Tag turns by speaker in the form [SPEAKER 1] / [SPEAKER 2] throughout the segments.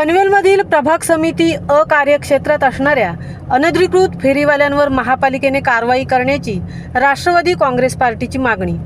[SPEAKER 1] पनवेलमधील प्रभाग समिती अ कार्यक्षेत्रात असणाऱ्या अनधिकृत फेरीवाल्यांवर महापालिकेने कारवाई करण्याची राष्ट्रवादी काँग्रेस पार्टीची मागणी।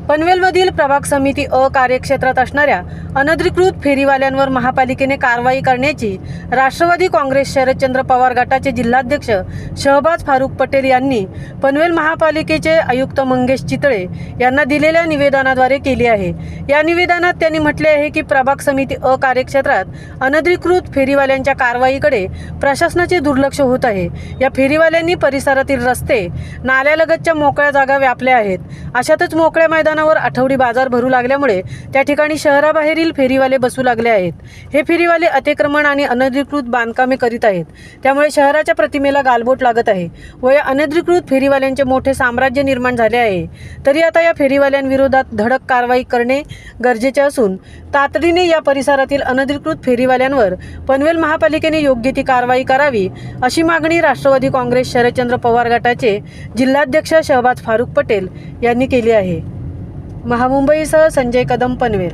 [SPEAKER 1] पनवेलमधील प्रभाग समिती अ कार्यक्षेत्रात असणाऱ्या अनधिकृत फेरीवाल्यांवर महापालिकेने कारवाई करण्याची राष्ट्रवादी काँग्रेस शरदचंद्र पवार गटाचे जिल्हाध्यक्ष शहबाज फारुक पटेल यांनी पनवेल महापालिकेचे आयुक्त मंगेश चितळे यांना दिलेल्या निवेदनाद्वारे केली आहे। या निवेदनात त्यांनी म्हटले आहे की प्रभाग समिती अ कार्यक्षेत्रात अनधिकृत फेरीवाल्यांच्या कारवाईकडे प्रशासनाचे दुर्लक्ष होत आहे। या फेरीवाल्यांनी परिसरातील रस्ते, नाल्यालगतच्या मोकळ्या जागा व्यापल्या आहेत। अशातच मोकळ्या मैदानावर आठवडी बाजार भरू लागल्यामुळे त्या ठिकाणी शहराबाहेरील फेरीवाले बसू लागले आहेत। हे फेरीवाले अतिक्रमण आणि अनधिकृत बांधकामे करीत आहेत, त्यामुळे शहराच्या प्रतिमेला गालबोट लागत आहे व या अनधिकृत फेरीवाल्यांचे मोठे साम्राज्य निर्माण झाले आहे। तरी आता या फेरीवाल्यांविरोधात धडक कारवाई करणे गरजेचे असून तातडीने या परिसरातील अनधिकृत फेरीवाल्यांवर पनवेल महापालिकेने योग्य ती कारवाई करावी, अशी मागणी राष्ट्रवादी काँग्रेस शरदचंद्र पवार गटाचे जिल्हाध्यक्ष शहबाज फारुक पटेल यांनी केली आहे। महामुंबईसह संजय कदम, पनवेल।